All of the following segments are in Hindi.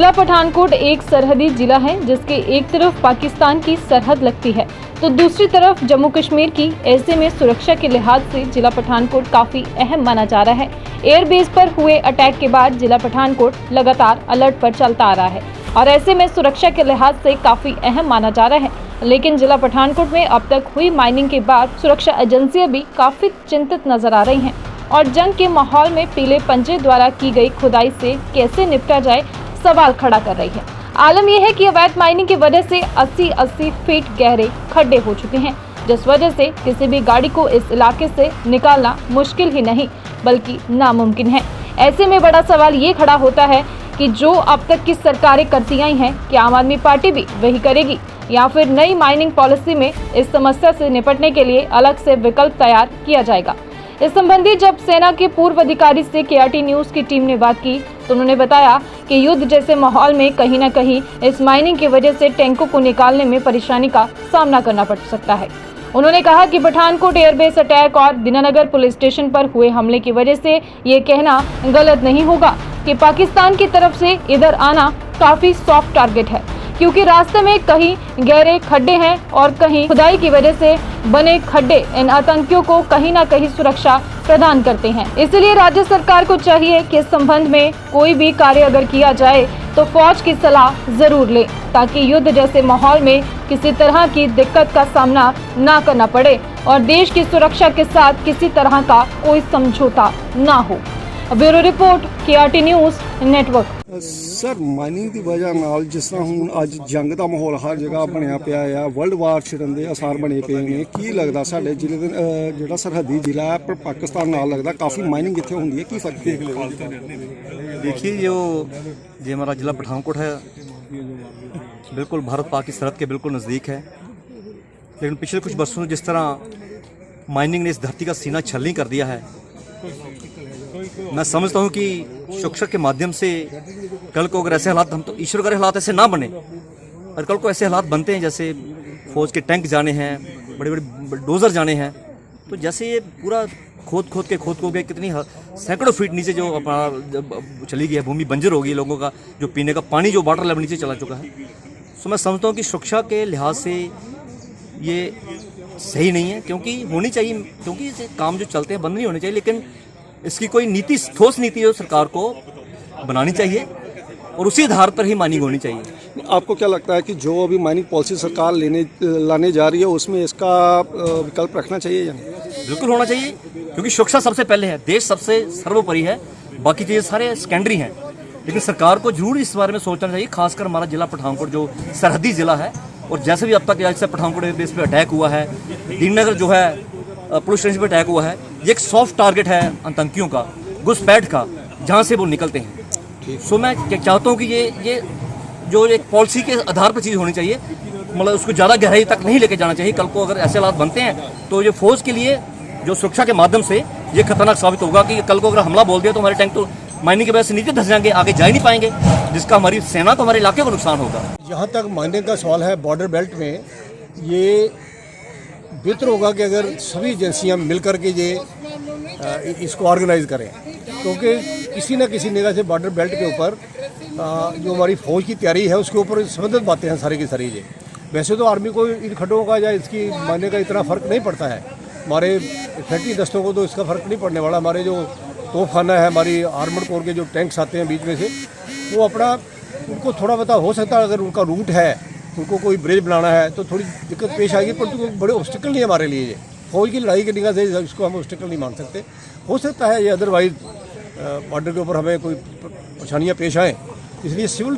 जिला पठानकोट एक सरहदी जिला है जिसके एक तरफ पाकिस्तान की सरहद लगती है तो दूसरी तरफ जम्मू कश्मीर की। ऐसे में सुरक्षा के लिहाज से जिला पठानकोट काफी अहम माना जा रहा है। एयरबेस पर हुए अटैक के बाद जिला पठानकोट लगातार अलर्ट पर चलता आ रहा है और ऐसे में सुरक्षा के लिहाज से काफी अहम माना जा रहा है। लेकिन जिला पठानकोट में अब तक हुई माइनिंग के बाद सुरक्षा एजेंसियां भी काफी चिंतित नजर आ रही हैं और जंग के माहौल में पीले पंजे द्वारा की गई खुदाई से कैसे निपटा जाए सवाल खड़ा कर रही है। आलम यह है कि अवैध माइनिंग की वजह से 80-80 फीट गहरे खड्डे हो चुके हैं, जिस वजह से किसी भी गाड़ी को इस इलाके से निकालना मुश्किल ही नहीं बल्कि नामुमकिन है। ऐसे में बड़ा सवाल ये खड़ा होता है कि जो अब तक की सरकारें करती आई हैं, क्या आम आदमी पार्टी भी वही करेगी या फिर नई माइनिंग पॉलिसी में इस समस्या से निपटने के लिए अलग से विकल्प तैयार किया जाएगा। इस संबंधी जब सेना के पूर्व अधिकारी से केआरटी न्यूज की टीम ने बात की तो उन्होंने बताया कि युद्ध जैसे माहौल में कहीं न कहीं इस माइनिंग की वजह से टैंकों को निकालने में परेशानी का सामना करना पड़ सकता है। उन्होंने कहा कि पठानकोट एयरबेस अटैक और दीनानगर पुलिस स्टेशन पर हुए हमले की वजह से ये कहना गलत नहीं होगा कि पाकिस्तान की तरफ से इधर आना काफी सॉफ्ट टारगेट है, क्योंकि रास्ते में कहीं गहरे खड्डे हैं और कहीं खुदाई की वजह से बने खड्डे इन आतंकियों को कहीं न कहीं सुरक्षा प्रदान करते हैं। इसलिए राज्य सरकार को चाहिए कि इस संबंध में कोई भी कार्य अगर किया जाए तो फौज की सलाह जरूर ले, ताकि युद्ध जैसे माहौल में किसी तरह की दिक्कत का सामना ना करना पड़े और देश की सुरक्षा के साथ किसी तरह का कोई समझौता ना हो। Bureau report KRT news network. Sir mining की वजह नाल जिस तरह हुण अज जंग का माहौल हर जगह बनया पिया है, वर्ल्ड वार छिड़न के आसार बने पे ने, की लगता साडे जिले दे जिहड़ा सरहदी जिला है पर पाकिस्तान नाल लगता काफ़ी माइनिंग इत्थे हुंदी है, की फर्क देख लो? देखिए जो हमारा जिला पठानकोट है बिल्कुल भारत पाक की सरहद के बिल्कुल नज़दीक है, लेकिन पिछले कुछ वर्षों में जिस तरह माइनिंग ने इस धरती का सीना छलनी कर दिया है, मैं समझता हूँ कि सुरक्षा के माध्यम से कल को अगर ऐसे हालात, हम तो ईश्वर करे हालात ऐसे ना बने, और कल को ऐसे हालात बनते हैं जैसे फौज के टैंक जाने हैं, बड़े बड़े डोजर जाने हैं, तो जैसे ये पूरा खोद के कितनी सैकड़ों फीट नीचे जो अपना चली गई है, भूमि बंजर होगी, लोगों का जो पीने का पानी जो वाटर लेवल नीचे चला चुका है। तो मैं समझता हूँ कि सुरक्षा के लिहाज से ये सही नहीं है, क्योंकि होनी चाहिए, क्योंकि ये काम जो चलते हैं बंद नहीं होने चाहिए, लेकिन इसकी कोई नीति, ठोस नीति जो सरकार को बनानी चाहिए और उसी आधार पर ही माइनिंग होनी चाहिए। आपको क्या लगता है कि जो अभी माइनिंग पॉलिसी सरकार लाने जा रही है उसमें इसका विकल्प रखना चाहिए या नहीं? बिल्कुल होना चाहिए, क्योंकि सुरक्षा सबसे पहले है, देश सबसे सर्वोपरि है, बाकी चीज़ें सारे सेकेंडरी हैं। लेकिन सरकार को जरूर इस बारे में सोचना चाहिए, खासकर हमारा जिला पठानकोट जो सरहदी जिला है, और जैसे भी अब तक जैसे पठानकोट एयरबेस पे अटैक हुआ है, दीननगर जो है पुलिस स्टेशन पर अटैक हुआ है, ये एक सॉफ्ट टारगेट है आतंकियों का, घुसपैठ का, जहाँ से वो निकलते हैं। सो मैं चाहता हूँ कि ये जो एक पॉलिसी के आधार पर चीज़ होनी चाहिए, मतलब उसको ज़्यादा गहराई तक नहीं लेके जाना चाहिए। कल को अगर ऐसे हालात बनते हैं तो ये फौज के लिए जो सुरक्षा के माध्यम से ये खतरनाक साबित होगा कि कल को अगर हमला बोल दिया तो हमारे टैंक तो माइनिंग की वजह से नीचे धंस जाएंगे, आगे जा ही नहीं पाएंगे, जिसका हमारी सेना को, हमारे इलाके को नुकसान होगा। जहाँ तक माइनिंग का सवाल है, बॉर्डर बेल्ट में ये बेहतर होगा कि अगर सभी एजेंसियाँ मिल कर के ये इसको ऑर्गेनाइज करें, क्योंकि किसी न किसी निगाह से बॉर्डर बेल्ट के ऊपर जो हमारी फ़ौज की तैयारी है उसके ऊपर संबंधित बातें हैं सारी की सारी। ये वैसे तो आर्मी को इन खड्डों का या इसकी मायने का इतना फ़र्क नहीं पड़ता है, हमारे फैक्ट्री दस्तों को तो इसका फ़र्क नहीं पड़ने वाला। हमारे जो तोपखाना है, हमारी आर्मर्ड कोर के जो टैंक्स आते हैं बीच में से, वो अपना उनको थोड़ा बता हो सकता है, अगर उनका रूट है, उनको कोई ब्रिज बनाना है तो थोड़ी दिक्कत पेश आएगी, परंतु बड़े ऑब्स्टिकल नहीं है हमारे लिए। ये फौज की लड़ाई की निगाह से इसको हम ऑब्स्टिकल नहीं मान सकते। हो सकता है ये अदरवाइज बॉर्डर के ऊपर हमें कोई परेशानियाँ पेश आएँ, इसलिए सिविल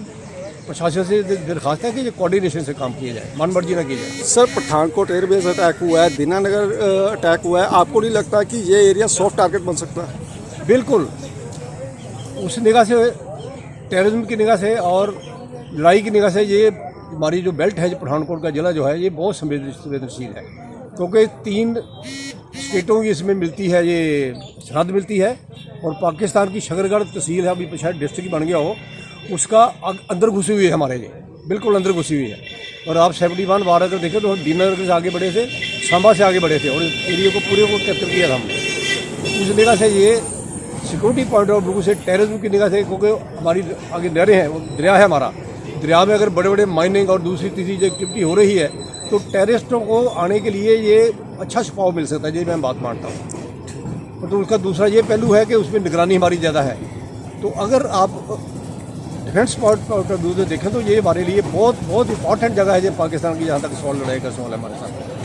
प्रशासन से दरखास्त है कि ये कोऑर्डिनेशन से काम किया जाए, मनमर्जी ना की जाए। सर पठानकोट एयरबेस अटैक हुआ है, दीनानगर अटैक हुआ है, आपको नहीं लगता कि ये एरिया सॉफ्ट टारगेट बन सकता है? बिल्कुल, उस निगाह से, टेररिज्म की निगाह से और लड़ाई की निगाह से ये हमारी जो बेल्ट है, जो पठानकोट का जिला जो है, ये बहुत संवेदनशील है, क्योंकि 3 स्टेटों की इसमें मिलती है, ये सरहद मिलती है, और पाकिस्तान की शकरगढ़ तहसील है, अभी शायद डिस्ट्रिक्ट बन गया हो, उसका अंदर घुसी हुई है हमारे लिए, बिल्कुल अंदर घुसी हुई है। और आप 71 वार अगर देखें तो दीननगर से आगे बढ़े थे, सांबा से आगे बढ़े थे, और एरिया को पूरे को कैप्चर किया था हमने। उस जगह से ये सिक्योरिटी पॉइंट ऑफ व्यू से, टेररिज्म की निगाह से, क्योंकि हमारी आगे नहरें हैं, वो दरिया है हमारा, दरिया में अगर बड़े बड़े माइनिंग और दूसरी तीसरी जो एक्टिविटी हो रही है तो टेररिस्टों को आने के लिए ये अच्छा छुपाव मिल सकता है, ये मैं बात मानता हूँ। तो उसका दूसरा ये पहलू है कि उसमें निगरानी हमारी ज़्यादा है। तो अगर आप डिफेंस पॉइंट ऑफ व्यू से देखें तो ये हमारे लिए बहुत बहुत इंपॉर्टेंट जगह है, ये पाकिस्तान की, जहाँ तक सवाल लड़ाई का सवाल है हमारे साथ।